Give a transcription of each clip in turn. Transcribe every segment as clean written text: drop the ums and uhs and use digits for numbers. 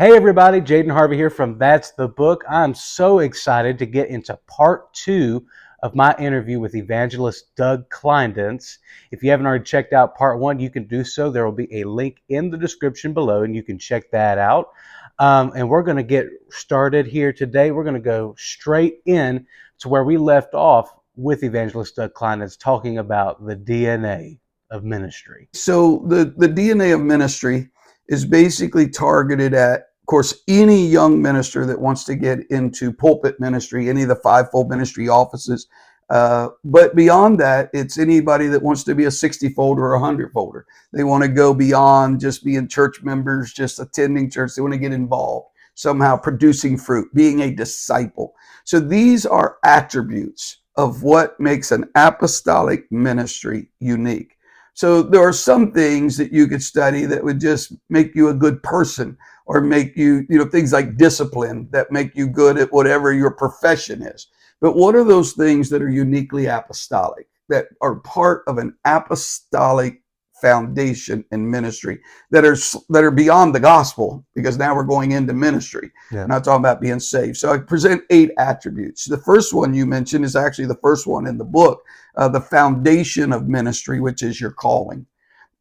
Hey everybody, Jaden Harvey here from That's the Book. I'm so excited to get into part 2 of my interview with Evangelist Doug Klinedinst. If you haven't already checked out part 1, you can do so. There will be a link in the description below and you can check that out. And we're going to get started here today. We're going to go straight in to where we left off with Evangelist Doug Klinedinst talking about the DNA of ministry. So the DNA of ministry is basically targeted at, of course, any young minister that wants to get into pulpit ministry, any of the fivefold ministry offices. But beyond that, it's anybody that wants to be a 60-folder or a 100-folder. They want to go beyond just being church members, just attending church. They want to get involved, somehow producing fruit, being a disciple. So these are attributes of what makes an apostolic ministry unique. So there are some things that you could study that would just make you a good person, or make you, things like discipline that make you good at whatever your profession is. But what are those things that are uniquely apostolic, that are part of an apostolic foundation in ministry, that are beyond the gospel? Because now we're going into ministry. Yeah. Not talking about being saved. So I present 8 attributes. The first one you mentioned is actually the first one in the book, the foundation of ministry, which is your calling.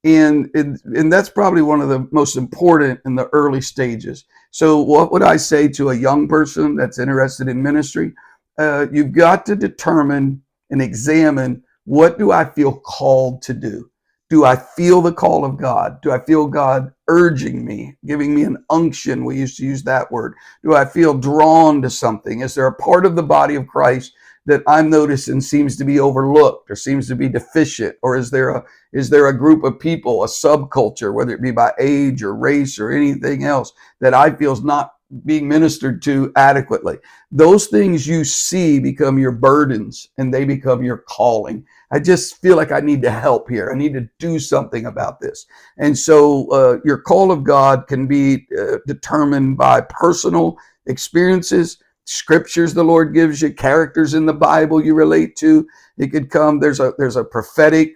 And that's probably one of the most important in the early stages. So what would I say to a young person that's interested in ministry? You've got to determine and examine, what do I feel called to do? Do I feel the call of God? Do I feel God urging me, giving me an unction? We used to use that word. Do I feel drawn to something? Is there a part of the body of Christ that I'm noticing seems to be overlooked or seems to be deficient? Or is there a group of people, a subculture, whether it be by age or race or anything else, that I feel is not being ministered to adequately? Those things you see become your burdens, and they become your calling. I just feel like I need to help here. I need to do something about this. And so your call of God can be determined by personal experiences, scriptures the Lord gives you, characters in the Bible you relate to. It could come, there's a prophetic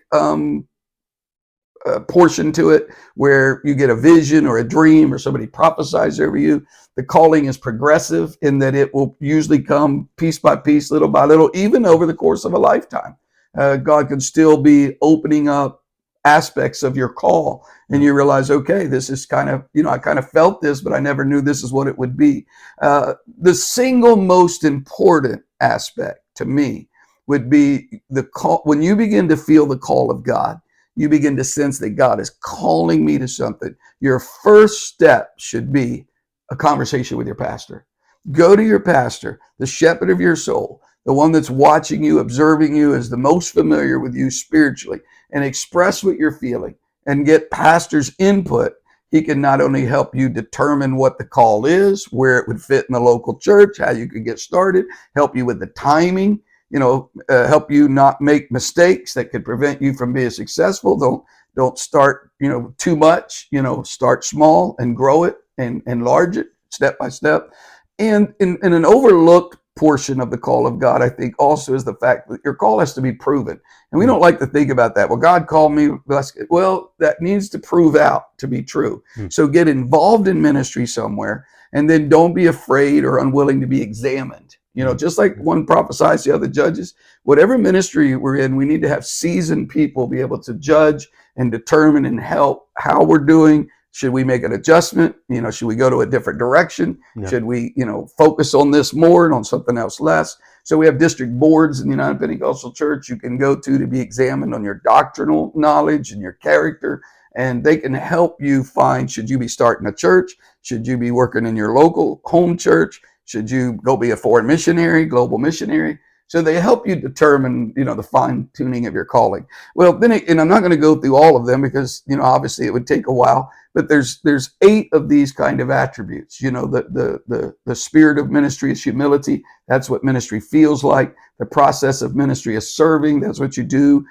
portion to it, where you get a vision or a dream or somebody prophesies over you. The calling is progressive in that it will usually come piece by piece, little by little, even over the course of a lifetime. God can still be opening up aspects of your call, and you realize, okay, this is kind of, I kind of felt this, but I never knew this is what it would be. The single most important aspect to me would be the call. When you begin to feel the call of God, you begin to sense that God is calling me to something. Your first step should be a conversation with your pastor. Go to your pastor, the shepherd of your soul, the one that's watching you, observing you, is the most familiar with you spiritually, and express what you're feeling and get pastor's input. He can not only help you determine what the call is, where it would fit in the local church, how you could get started, help you with the timing, help you not make mistakes that could prevent you from being successful. Don't start, too much, start small and grow it and enlarge it step by step. And in an overlooked portion of the call of God, I think also, is the fact that your call has to be proven. And we don't like to think about that. Well, God called me. Well, that needs to prove out to be true. So get involved in ministry somewhere, and then don't be afraid or unwilling to be examined. Just like one prophesies, the other judges. Whatever ministry we're in, we need to have seasoned people be able to judge and determine and help how we're doing. Should we make an adjustment? Should we go to a different direction? Yeah. Should we, focus on this more and on something else less? So we have district boards in the United Pentecostal Church you can go to be examined on your doctrinal knowledge and your character. And they can help you find, should you be starting a church? Should you be working in your local home church? Should you go be a foreign missionary, global missionary? So they help you determine, the fine tuning of your calling. Well, then, and I'm not going to go through all of them because, obviously it would take a while, but there's 8 of these kind of attributes. The spirit of ministry is humility. That's what ministry feels like. The process of ministry is serving. That's what you do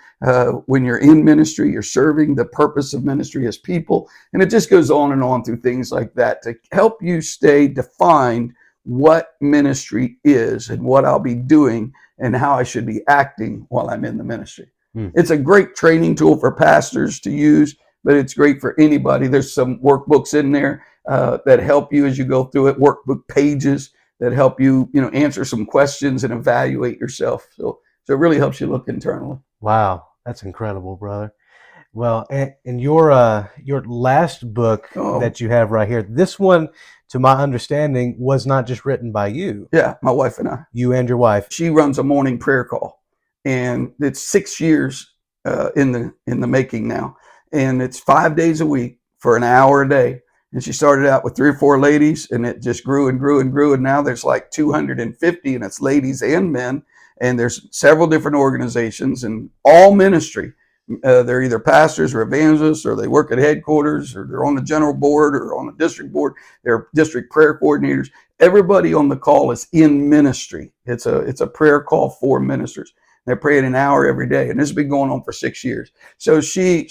when you're in ministry. You're serving. The purpose of ministry is people. And it just goes on and on through things like that to help you stay defined what ministry is and what I'll be doing and how I should be acting while I'm in the ministry. It's a great training tool for pastors to use, but it's great for anybody. There's some workbooks in there that help you as you go through it, workbook pages that help you, answer some questions and evaluate yourself. So it really helps you look internally. Wow, that's incredible, brother. Well, and your last book Oh, that you have right here, this one, to my understanding, was not just written by you, yeah, my wife and I. you and your wife. She runs a morning prayer call, and it's 6 years in the making now, and it's 5 days a week for an hour a day. And she started out with 3 or 4 ladies, and it just grew and grew and grew, and now there's like 250, and it's ladies and men, and there's several different organizations and all ministry. They're either pastors or evangelists, or they work at headquarters, or they're on the general board or on the district board. They're district prayer coordinators. Everybody on the call is in ministry. It's a prayer call for ministers. They're praying an hour every day, and this has been going on for 6 years. So she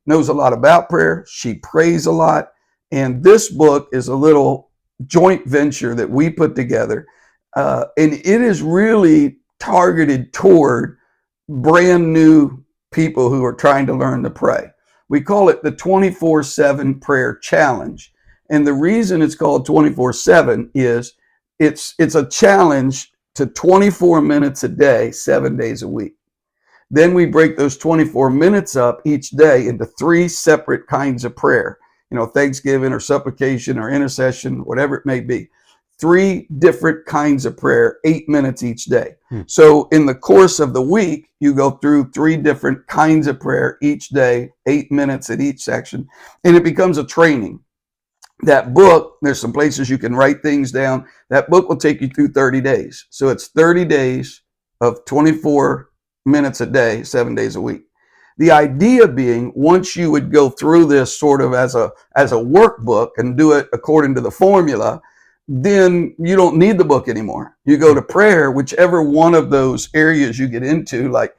knows a lot about prayer. She prays a lot, and this book is a little joint venture that we put together, and it is really targeted toward brand new people who are trying to learn to pray. We call it the 24/7 Prayer Challenge. And the reason it's called 24/7 is it's a challenge to 24 minutes a day, 7 days a week. Then we break those 24 minutes up each day into 3 separate kinds of prayer, thanksgiving or supplication or intercession, whatever it may be. 3 different kinds of prayer, 8 minutes each day. So in the course of the week, you go through 3 different kinds of prayer each day, 8 minutes at each section, and it becomes a training. That book, there's some places you can write things down. That book will take you through 30 days. So it's 30 days of 24 minutes a day, 7 days a week. The idea being, once you would go through this sort of as a workbook and do it according to the formula, then you don't need the book anymore. You go to prayer, whichever one of those areas you get into, like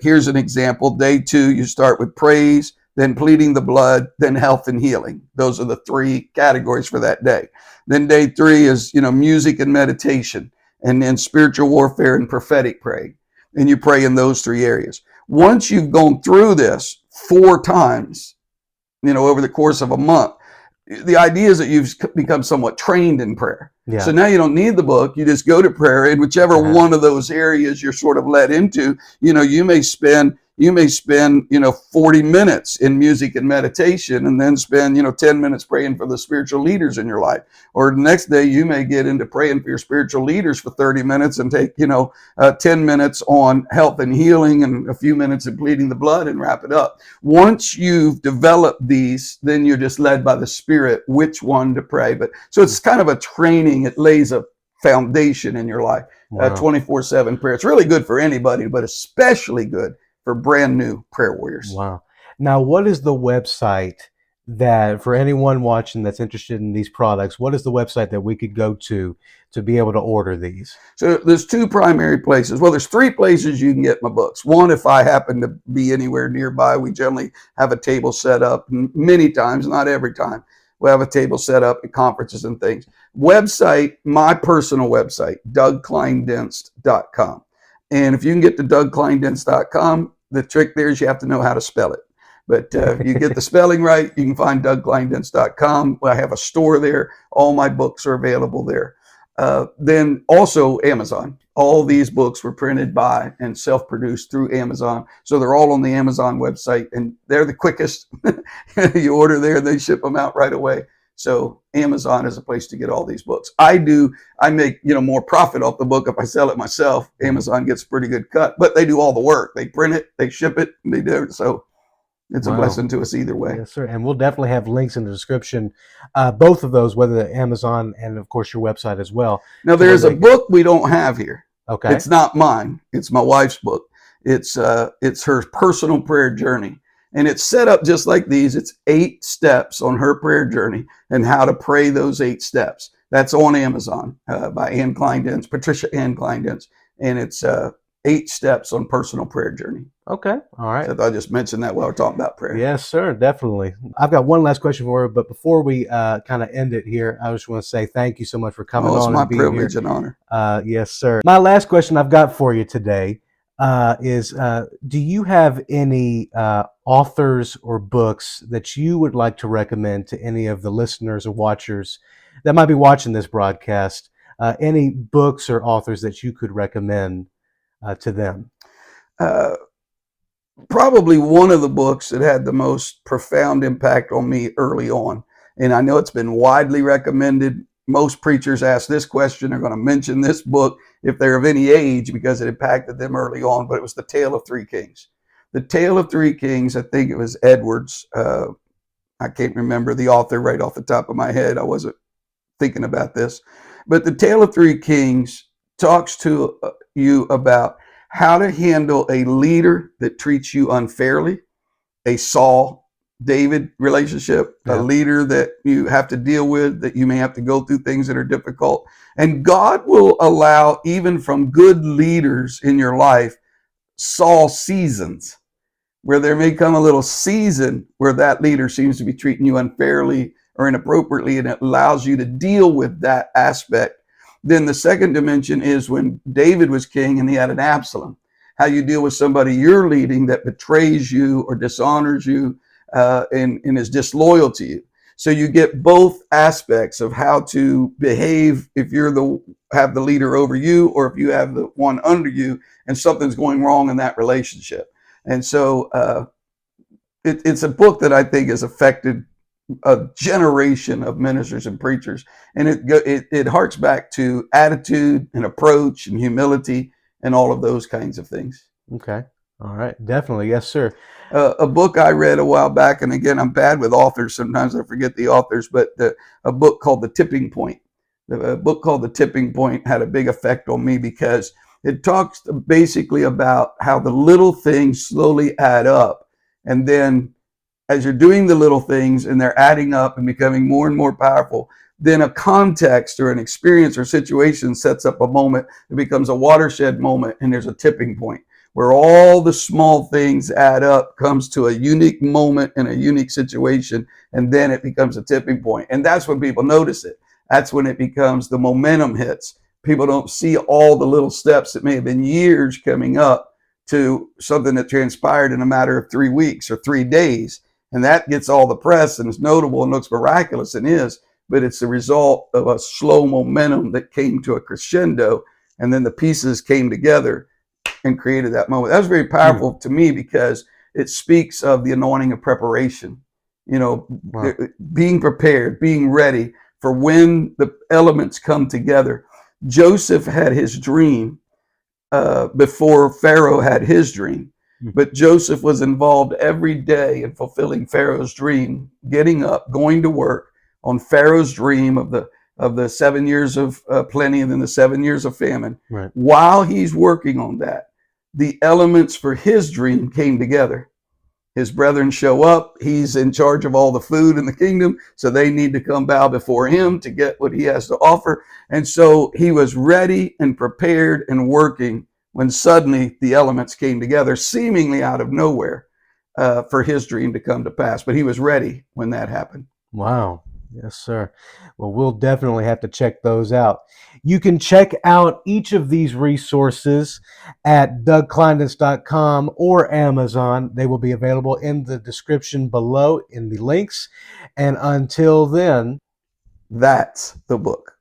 here's an example. Day 2, you start with praise, then pleading the blood, then health and healing. Those are the 3 categories for that day. Then day 3 is, music and meditation, and then spiritual warfare and prophetic praying. And you pray in those 3 areas. Once you've gone through this 4 times, over the course of a month, the idea is that you've become somewhat trained in prayer. Yeah. So now you don't need the book. You just go to prayer, and whichever one of those areas you're sort of led into, you may spend 40 minutes in music and meditation, and then spend 10 minutes praying for the spiritual leaders in your life. Or the next day you may get into praying for your spiritual leaders for 30 minutes and take 10 minutes on health and healing and a few minutes in pleading the blood and wrap it up. Once you've developed these, then you're just led by the Spirit which one to pray. But so it's kind of a training. It lays a foundation in your life. Wow. 24/7 prayer. It's really good for anybody, but especially good for brand new prayer warriors. Wow. Now, what is the website that, for anyone watching that's interested in these products, what is the website that we could go to be able to order these? So there's 2 primary places. Well, there's 3 places you can get my books. One, if I happen to be anywhere nearby, we generally have a table set up. Many times, not every time, we have a table set up at conferences and things. Website, my personal website, DougKleinedinst.com. And if you can get to DougKleinedinst.com, the trick there is you have to know how to spell it. But if you get the spelling right, you can find DougKleinedinst.com. I have a store there. All my books are available there. Then also Amazon. All these books were printed by and self-produced through Amazon. So they're all on the Amazon website, and they're the quickest. You order there, they ship them out right away. So Amazon is a place to get all these books. I make, more profit off the book if I sell it myself. Amazon gets a pretty good cut, but they do all the work. They print it, they ship it, and they do it. So it's a blessing to us either way. Yes, sir. And we'll definitely have links in the description, both of those, whether Amazon and, of course, your website as well. Now, there's a book we don't have here. Okay. It's not mine. It's my wife's book. It's her personal prayer journey. And it's set up just like these. It's 8 steps on her prayer journey and how to pray those 8 steps. That's on Amazon by Ann Klinedinst, Patricia Ann Klinedinst. And it's 8 steps on personal prayer journey. Okay. All right. So I just mentioned that while we're talking about prayer. Yes, sir. Definitely. I've got one last question for you, but before we kind of end it here, I just want to say thank you so much for coming on. It's my and being privilege here. and honor. Yes, sir. My last question I've got for you today. do you have any authors or books that you would like to recommend to any of the listeners or watchers that might be watching this broadcast? Any books or authors that you could recommend to them? Uh, Probably one of the books that had the most profound impact on me early on. And I know it's been widely recommended. Most preachers ask this question, are going to mention this book if they're of any age because it impacted them early on, but it was The Tale of Three Kings. The Tale of Three Kings, I think it was Edwards. I can't remember the author right off the top of my head. I wasn't thinking about this. But The Tale of Three Kings talks to you about how to handle a leader that treats you unfairly, a Saul David relationship, a Yeah. leader that you have to deal with, that you may have to go through things that are difficult. And God will allow, even from good leaders in your life, Saul seasons, where there may come a little season where that leader seems to be treating you unfairly or inappropriately, and it allows you to deal with that aspect. Then the second dimension is when David was king and he had an Absalom, how you deal with somebody you're leading that betrays you or dishonors you and is disloyal to you. So you get both aspects of how to behave if you're have the leader over you, or if you have the one under you and something's going wrong in that relationship. And so it's a book that I think has affected a generation of ministers and preachers, and it harks back to attitude and approach and humility and all of those kinds of things. Okay. All right. Definitely. Yes, sir. A book I read a while back, and again, I'm bad with authors. Sometimes I forget the authors, but a book called The Tipping Point. A book called The Tipping Point had a big effect on me because it talks basically about how the little things slowly add up. And then as you're doing the little things and they're adding up and becoming more and more powerful, then a context or an experience or situation sets up a moment. It becomes a watershed moment, and there's a tipping point where all the small things add up, comes to a unique moment in a unique situation, and then it becomes a tipping point. And that's when people notice it. That's when it becomes the momentum hits. People don't see all the little steps that may have been years coming up to something that transpired in a matter of 3 weeks or 3 days. And that gets all the press and is notable and looks miraculous, and is, but it's the result of a slow momentum that came to a crescendo, and then the pieces came together and created that moment. That was very powerful to me because it speaks of the anointing of preparation. You know, Wow. being prepared, being ready for when the elements come together. Joseph had his dream before Pharaoh had his dream. But Joseph was involved every day in fulfilling Pharaoh's dream, getting up, going to work on Pharaoh's dream of the 7 years of plenty and then the 7 years of famine. Right. While he's working on that, the elements for his dream came together. His brethren show up. He's in charge of all the food in the kingdom, so they need to come bow before him to get what he has to offer. And so he was ready and prepared and working when suddenly the elements came together, seemingly out of nowhere, for his dream to come to pass. But he was ready when that happened. Wow. Yes, sir. Well, we'll definitely have to check those out. You can check out each of these resources at dougklinedinst.com or Amazon. They will be available in the description below in the links. And until then, That's the book.